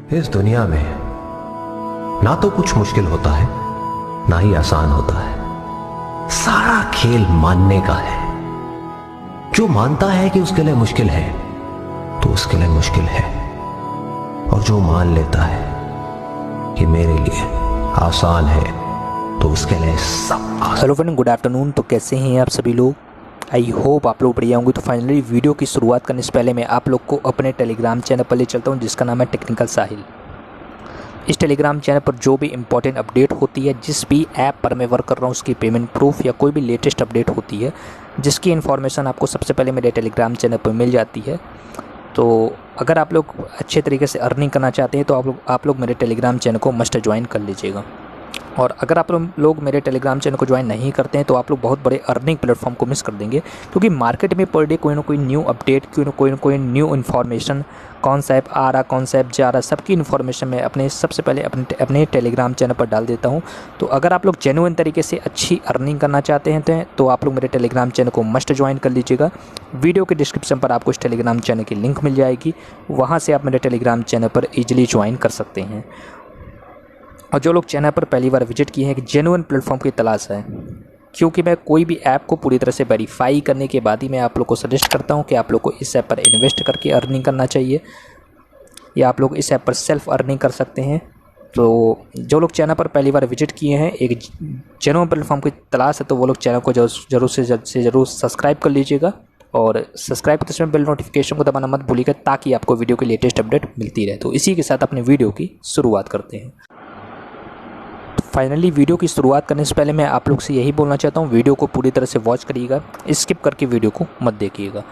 इस दुनिया में ना तो कुछ मुश्किल होता है ना ही आसान होता है। सारा खेल मानने का है। जो मानता है कि उसके लिए मुश्किल है तो उसके लिए मुश्किल है, और जो मान लेता है कि मेरे लिए आसान है तो उसके लिए सब आसान। Hello friend, good afternoon. तो कैसे हैं आप सभी लोग? आई होप आप लोग बढ़िया होंगे। तो फाइनली वीडियो की शुरुआत करने से पहले मैं आप लोग को अपने टेलीग्राम चैनल पर ले चलता हूं, जिसका नाम है टेक्निकल साहिल। इस टेलीग्राम चैनल पर जो भी इंपॉर्टेंट अपडेट होती है, जिस भी ऐप पर मैं वर्क कर रहा हूँ उसकी पेमेंट प्रूफ या कोई भी लेटेस्ट अपडेट होती है, जिसकी इन्फॉर्मेशन आपको सबसे पहले मेरे टेलीग्राम चैनल पर मिल जाती है। तो अगर आप लोग अच्छे तरीके से अर्निंग करना चाहते हैं तो आप लोग मेरे टेलीग्राम चैनल को मस्ट ज्वाइन कर लीजिएगा। और अगर आप लोग मेरे टेलीग्राम चैनल को ज्वाइन नहीं करते हैं तो आप लोग बहुत बड़े अर्निंग प्लेटफॉर्म को मिस कर देंगे, क्योंकि मार्केट में पर डे कोई ना कोई न्यू अपडेट, कोई ना कोई न्यू इन्फॉर्मेशन, कौन सा ऐप आ रहा, कौन सा ऐप जा रहा, सबकी इन्फॉर्मेशन मैं सबसे पहले अपने टेलीग्राम चैनल पर डाल देता हूं। तो अगर आप लोग जेन्युइन तरीके से अच्छी अर्निंग करना चाहते हैं तो आप लोग मेरे टेलीग्राम चैनल को मस्ट ज्वाइन कर लीजिएगा। वीडियो के डिस्क्रिप्शन पर आपको इस टेलीग्राम चैनल की लिंक मिल जाएगी, वहाँ से आप मेरे टेलीग्राम चैनल पर ईजिली ज्वाइन कर सकते हैं। और जो लोग चैनल पर पहली बार विजिट किए हैं कि जेन्युइन प्लेटफॉर्म की तलाश है, क्योंकि मैं कोई भी ऐप को पूरी तरह से वेरीफाई करने के बाद ही मैं आप लोग को सजेस्ट करता हूं कि आप लोग को इस ऐप पर इन्वेस्ट करके अर्निंग करना चाहिए, या आप लोग इस ऐप पर सेल्फ अर्निंग कर सकते हैं। तो जो लोग चैनल पर पहली बार विजिट किए हैं, एक जेन्युइन प्लेटफॉर्म की तलाश है, तो वो लोग चैनल को जरूर सब्सक्राइब कर लीजिएगा। और सब्सक्राइब करते समय बेल नोटिफिकेशन को दबाना मत भूलिएगा, ताकि आपको वीडियो की लेटेस्ट अपडेट मिलती रहे। तो इसी के साथ अपने वीडियो की शुरुआत करते हैं। फाइनली वीडियो की शुरुआत करने से पहले मैं आप लोग से यही बोलना चाहता हूँ, वीडियो को पूरी तरह से वॉच करिएगा, स्किप करके वीडियो को मत देखिएगा।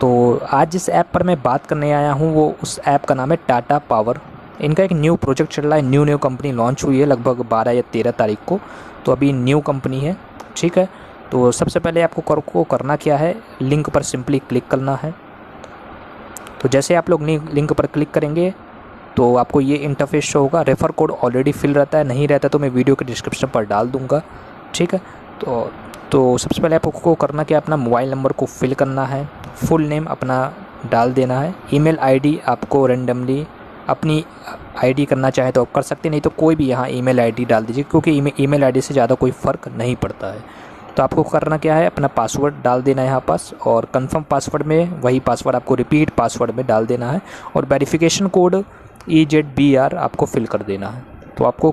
तो आज जिस ऐप पर मैं बात करने आया हूँ वो उस ऐप का नाम है टाटा पावर। इनका एक न्यू प्रोजेक्ट चल रहा है, न्यू कंपनी लॉन्च हुई है लगभग 12 या 13 तारीख को। तो अभी न्यू कंपनी है, ठीक है। तो सबसे पहले आपको करना क्या है, लिंक पर सिंपली क्लिक करना है। तो जैसे आप लोग लिंक पर क्लिक करेंगे तो आपको ये इंटरफेस शो होगा। रेफ़र कोड ऑलरेडी फिल रहता है, नहीं रहता तो मैं वीडियो के डिस्क्रिप्शन पर डाल दूंगा, ठीक है। तो सबसे पहले आपको करना क्या, अपना मोबाइल नंबर को फिल करना है, फुल नेम अपना डाल देना है, ईमेल आईडी आपको रेंडमली अपनी आईडी करना चाहे तो आप कर सकते हैं, नहीं तो कोई भी यहाँ ईमेल आईडी डाल दीजिए, क्योंकि ईमेल आईडी से ज़्यादा कोई फ़र्क नहीं पड़ता है। तो आपको करना क्या है, अपना पासवर्ड डाल देना है यहाँ पास, और कंफर्म पासवर्ड में वही पासवर्ड आपको रिपीट पासवर्ड में डाल देना है, और वेरिफिकेशन कोड EZBR आपको फिल कर देना है। तो आपको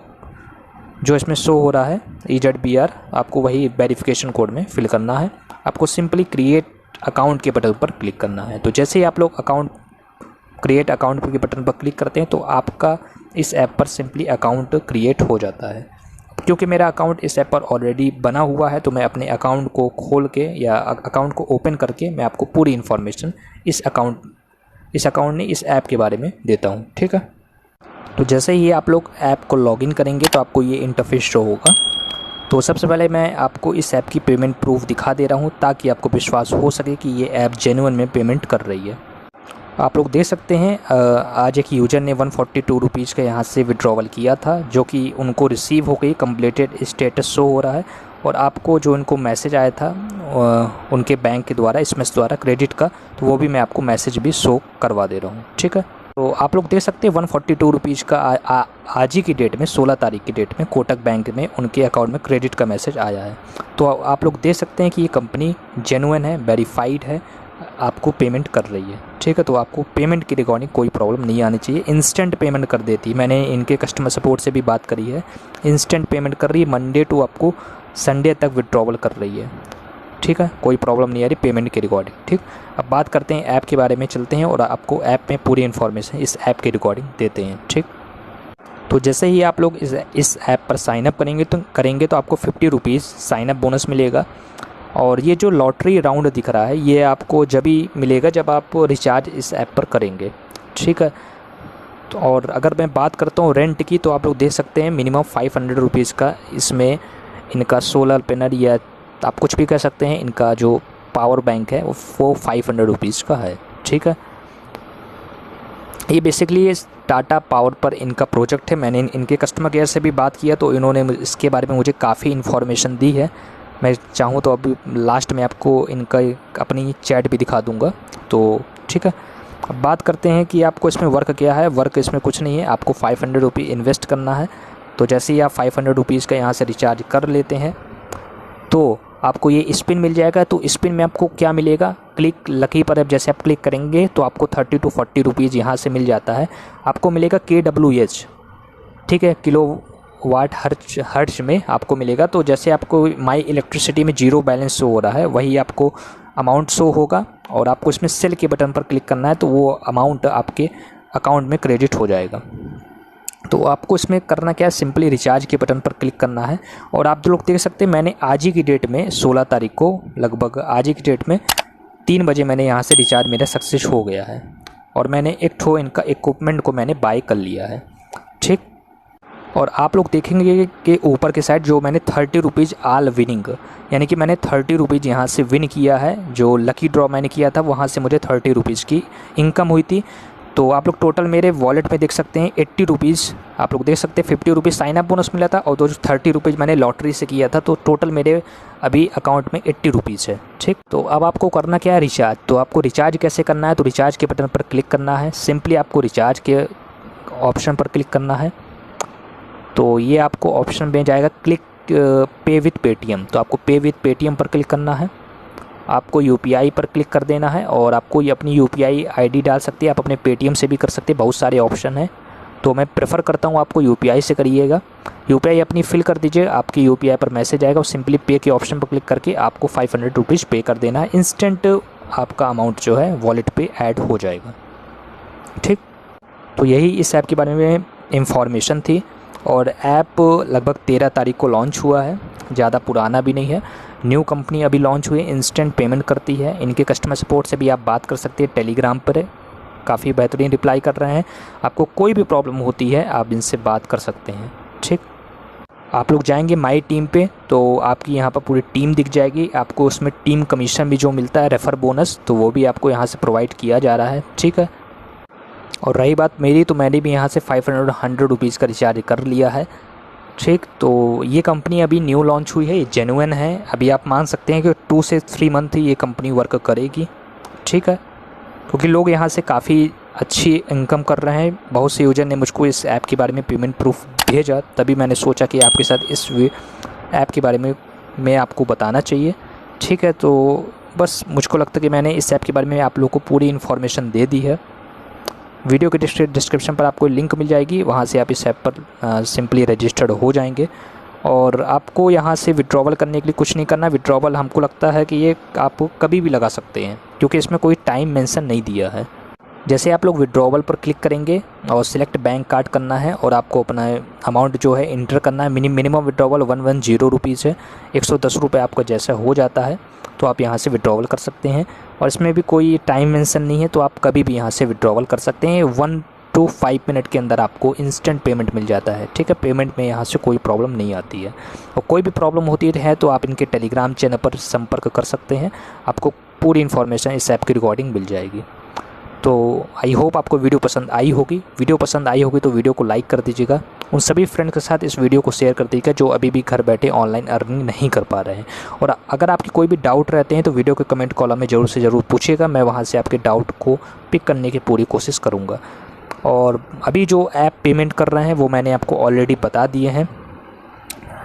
जो इसमें शो हो रहा है EZBR, आपको वही वेरिफिकेशन कोड में फिल करना है। आपको सिंपली क्रिएट अकाउंट के बटन पर क्लिक करना है। तो जैसे ही आप लोग क्रिएट अकाउंट के बटन पर क्लिक करते हैं तो आपका इस ऐप पर सिंपली अकाउंट क्रिएट हो जाता है। क्योंकि मेरा अकाउंट इस ऐप पर ऑलरेडी बना हुआ है, तो मैं अपने अकाउंट को खोल के या अकाउंट को ओपन करके मैं आपको पूरी इन्फॉर्मेशन इस ऐप के बारे में देता हूँ, ठीक है। तो जैसे ही आप लोग ऐप को लॉगिन करेंगे तो आपको ये इंटरफेस शो होगा। तो सबसे पहले मैं आपको इस ऐप की पेमेंट प्रूफ दिखा दे रहा हूँ, ताकि आपको विश्वास हो सके कि ये ऐप जेन्युइन में पेमेंट कर रही है। आप लोग देख सकते हैं आज एक यूज़र ने 142 रुपीज़ का यहाँ से विड्रॉवल किया था, जो कि उनको रिसीव हो गई, कंप्लीटेड स्टेटस शो हो रहा है। और आपको जो उनको मैसेज आया था उनके बैंक के द्वारा, SMS द्वारा क्रेडिट का, तो वो भी मैं आपको मैसेज भी शो करवा दे रहा हूँ, ठीक है। तो आप लोग देख सकते हैं 142 रुपीज़ का आज ही की डेट में, 16 तारीख की डेट में कोटक बैंक में उनके अकाउंट में क्रेडिट का मैसेज आया है। तो आप लोग देख सकते हैं कि ये कंपनी जेन्युइन है, वेरीफाइड है, आपको पेमेंट कर रही है, ठीक है। तो आपको पेमेंट की रिगार्डिंग कोई प्रॉब्लम नहीं आनी चाहिए, इंस्टेंट पेमेंट कर देती है। मैंने इनके कस्टमर सपोर्ट से भी बात करी है, इंस्टेंट पेमेंट कर रही है, मंडे टू आपको संडे तक विड्रॉवल कर रही है, ठीक है। कोई प्रॉब्लम नहीं आ रही पेमेंट के रिगार्डिंग, ठीक। अब बात करते हैं ऐप के बारे में, चलते हैं और आपको ऐप में पूरी इन्फॉर्मेशन इस ऐप के रिगार्डिंग देते हैं, ठीक। तो जैसे ही आप लोग इस ऐप पर साइनअप करेंगे तो आपको 50 रुपीज़ साइनअप बोनस मिलेगा। और ये जो लॉटरी राउंड दिख रहा है ये आपको जब ही मिलेगा जब आप रिचार्ज इस ऐप पर करेंगे, ठीक है। तो और अगर मैं बात करता हूँ रेंट की, तो आप लोग देख सकते हैं मिनिमम 500 रुपीज़ का इसमें इनका सोलर पैनल, या आप कुछ भी कह सकते हैं, इनका जो पावर बैंक है वो 500 रुपीज़ का है, ठीक है। ये बेसिकली ये टाटा पावर पर इनका प्रोजेक्ट है। मैंने इनके कस्टमर केयर से भी बात किया तो इन्होंने इसके बारे में मुझे काफ़ी इन्फॉर्मेशन दी है। मैं चाहूँ तो अभी लास्ट में आपको इनका अपनी चैट भी दिखा दूँगा, तो ठीक है। अब बात करते हैं कि आपको इसमें वर्क क्या है। वर्क इसमें कुछ नहीं है, आपको 500 रुपये इन्वेस्ट करना है। तो जैसे ही आप 500 रुपीज़ का यहाँ से रिचार्ज कर लेते हैं तो आपको ये स्पिन मिल जाएगा। तो स्पिन में आपको क्या मिलेगा, क्लिक लकी पर जैसे आप क्लिक करेंगे तो आपको 30 to 40 रुपीज़ यहाँ से मिल जाता है। आपको मिलेगा KWH, ठीक है, किलो वाट हर्ट्ज में आपको मिलेगा। तो जैसे आपको माई इलेक्ट्रिसिटी में 0 बैलेंस शो हो रहा है, वही आपको अमाउंट शो होगा और आपको इसमें सेल के बटन पर क्लिक करना है तो वो अमाउंट आपके अकाउंट में क्रेडिट हो जाएगा। तो आपको इसमें करना क्या है, सिंपली रिचार्ज के बटन पर क्लिक करना है। और आप जो लोग देख सकते हैं, मैंने आज ही की डेट में 16 तारीख को, लगभग आज ही की डेट में 3 बजे मैंने यहाँ से रिचार्ज मेरा सक्सेस हो गया है और मैंने एक ठो इनका इक्विपमेंट को मैंने बाय कर लिया है, ठीक। और आप लोग देखेंगे कि ऊपर के साइड जो मैंने 30 रुपीज़ आल विनिंग, यानी कि मैंने 30 रुपीज़ यहाँ से विन किया है। जो लकी ड्रॉ मैंने किया था वहाँ से मुझे 30 रुपीज़ की इनकम हुई थी। तो आप लोग टोटल मेरे वॉलेट में देख सकते हैं 80 रुपीज़, आप लोग देख सकते हैं 50 रुपीज़ साइन अप बोनस मिला था और जो 30 रुपीज़ मैंने लॉटरी से किया था। तो टोटल मेरे अभी अकाउंट में 80 रुपीज़ है, ठीक। तो अब आपको करना क्या है, रिचार्ज। तो आपको रिचार्ज कैसे करना है, तो रिचार्ज के बटन पर क्लिक करना है। सिंपली आपको रिचार्ज के ऑप्शन पर क्लिक करना है। तो ये आपको ऑप्शन में जाएगा क्लिक पे विथ पेटीएम। तो आपको पे विथ पेटीएम पर क्लिक करना है। आपको यूपीआई पर क्लिक कर देना है और आपको ये अपनी यूपीआई आईडी डाल सकते हैं, आप अपने पेटीएम से भी कर सकते हैं, बहुत सारे ऑप्शन हैं। तो मैं प्रेफर करता हूँ आपको यूपीआई से करिएगा। यूपीआई अपनी फिल कर दीजिए, आपकी यूपीआई पर मैसेज आएगा और सिंपली पे के ऑप्शन पर क्लिक करके आपको 500 रुपीज़ पे कर देना है। इंस्टेंट आपका अमाउंट जो है वॉलेट पे ऐड हो जाएगा, ठीक। तो यही इस ऐप के बारे में इंफॉर्मेशन थी और ऐप लगभग 13 तारीख को लॉन्च हुआ है, ज़्यादा पुराना भी नहीं है, न्यू कंपनी अभी लॉन्च हुई है, इंस्टेंट पेमेंट करती है। इनके कस्टमर सपोर्ट से भी आप बात कर सकते हैं, टेलीग्राम पर काफ़ी बेहतरीन रिप्लाई कर रहे हैं। आपको कोई भी प्रॉब्लम होती है आप इनसे बात कर सकते हैं, ठीक। आप लोग जाएंगे माई टीम पे तो आपकी यहाँ पर पूरी टीम दिख जाएगी। आपको उसमें टीम कमीशन भी जो मिलता है, रेफ़र बोनस, तो वो भी आपको यहाँ से प्रोवाइड किया जा रहा है, ठीक है। और रही बात मेरी, तो मैंने भी यहाँ से 500 रुपीज़ का रिचार्ज कर लिया है, ठीक। तो ये कंपनी अभी न्यू लॉन्च हुई है, ये जेन्युइन है। अभी आप मान सकते हैं कि 2 से 3 मंथ ही ये कंपनी वर्क करेगी, ठीक है, क्योंकि लोग यहाँ से काफ़ी अच्छी इनकम कर रहे हैं। बहुत से यूजर ने मुझको इस ऐप के बारे में पेमेंट प्रूफ भेजा, तभी मैंने सोचा कि आपके साथ इस ऐप के बारे में मैं आपको बताना चाहिए, ठीक है। तो बस मुझको लगता है कि मैंने इस ऐप के बारे में आप लोगों को पूरी इन्फॉर्मेशन दे दी है। वीडियो के डिस्क्रिप्शन पर आपको लिंक मिल जाएगी, वहाँ से आप इस ऐप पर सिंपली रजिस्टर्ड हो जाएंगे। और आपको यहाँ से विड्रॉवल करने के लिए कुछ नहीं करना। विड्रॉवल हमको लगता है कि ये आप कभी भी लगा सकते हैं, क्योंकि इसमें कोई टाइम मेंशन नहीं दिया है। जैसे आप लोग विड्रॉवल पर क्लिक करेंगे और सिलेक्ट बैंक कार्ड करना है और आपको अपना अमाउंट जो है इंटर करना है। मिनिमम विड्रॉवल 110 रुपीज़ है, 110 रुपये आपका जैसा हो जाता है तो आप यहाँ से विड्रॉवल कर सकते हैं। और इसमें भी कोई टाइम मेंशन नहीं है, तो आप कभी भी यहाँ से विड्रॉवल कर सकते हैं। 1 to 5 मिनट के अंदर आपको इंस्टेंट पेमेंट मिल जाता है, ठीक है। पेमेंट में यहाँ से कोई प्रॉब्लम नहीं आती है, और कोई भी प्रॉब्लम होती है तो आप इनके टेलीग्राम चैनल पर संपर्क कर सकते हैं, आपको पूरी इन्फॉर्मेशन इस ऐप की रिकॉर्डिंग मिल जाएगी। तो आई होप आपको वीडियो पसंद आई होगी। वीडियो पसंद आई होगी तो वीडियो को लाइक कर दीजिएगा, उन सभी फ्रेंड के साथ इस वीडियो को शेयर कर दीजिएगा जो अभी भी घर बैठे ऑनलाइन अर्निंग नहीं कर पा रहे हैं। और अगर आपकी कोई भी डाउट रहते हैं तो वीडियो के कमेंट कॉलम में ज़रूर से ज़रूर पूछिएगा, मैं वहाँ से आपके डाउट को पिक करने की पूरी कोशिश करूँगा। और अभी जो ऐप पेमेंट कर रहे हैं वो मैंने आपको ऑलरेडी बता दिए हैं।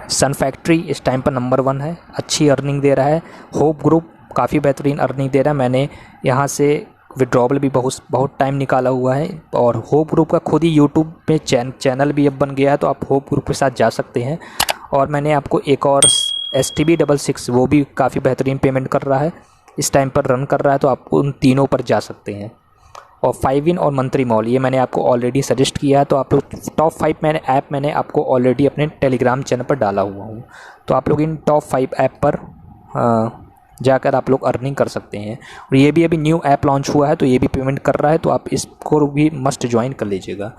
सन फैक्ट्री इस टाइम पर नंबर 1 है, अच्छी अर्निंग दे रहा है। होप ग्रुप काफ़ी बेहतरीन अर्निंग दे रहा है, मैंने यहाँ से विड्रॉवल भी बहुत टाइम निकाला हुआ है। और होप ग्रुप का खुद ही यूट्यूब पे चैनल भी अब बन गया है, तो आप होप ग्रुप के साथ जा सकते हैं। और मैंने आपको एक और STB66 वो भी काफ़ी बेहतरीन पेमेंट कर रहा है, इस टाइम पर रन कर रहा है, तो आप उन तीनों पर जा सकते हैं। और 5 और मंत्री मॉल ये मैंने आपको ऑलरेडी सजेस्ट किया है, तो आप लोग टॉप 5 मैंने आपको ऑलरेडी अपने टेलीग्राम चैनल पर डाला हुआ हूँ, तो आप लोग इन टॉप 5 ऐप पर जाकर आप लोग अर्निंग कर सकते हैं। और ये भी अभी न्यू ऐप लॉन्च हुआ है, तो ये भी पेमेंट कर रहा है, तो आप इसको भी मस्ट ज्वाइन कर लीजिएगा।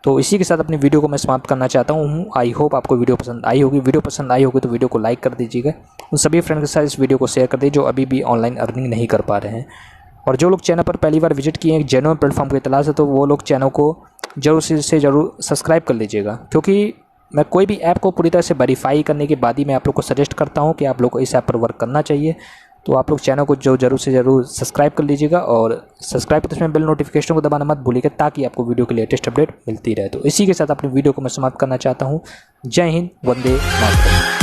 तो इसी के साथ अपनी वीडियो को मैं समाप्त करना चाहता हूँ। आई होप आपको वीडियो पसंद आई होगी। वीडियो पसंद आई होगी तो वीडियो को लाइक कर दीजिएगा, उन सभी फ्रेंड के साथ इस वीडियो को शेयर कर दीजिए जो अभी भी ऑनलाइन अर्निंग नहीं कर पा रहे हैं। और जो लोग चैनल पर पहली बार विजिट किए हैं, जेन्युइन प्लेटफॉर्म की तलाश है, तो वो लोग चैनल को ज़रूर से ज़रूर सब्सक्राइब कर लीजिएगा, क्योंकि मैं कोई भी ऐप को पूरी तरह से वेरीफाई करने के बाद ही मैं आप लोग को सजेस्ट करता हूँ कि आप लोग को इस ऐप पर वर्क करना चाहिए। तो आप लोग चैनल को जो जरूर से ज़रूर सब्सक्राइब कर लीजिएगा, और सब्सक्राइब करते समय बेल नोटिफिकेशन को दबाना मत भूलिएगा, ताकि आपको वीडियो की लेटेस्ट अपडेट मिलती रहे। तो इसी के साथ अपनी वीडियो को मैं समाप्त करना चाहता हूँ। जय हिंद, वंदे मातरम।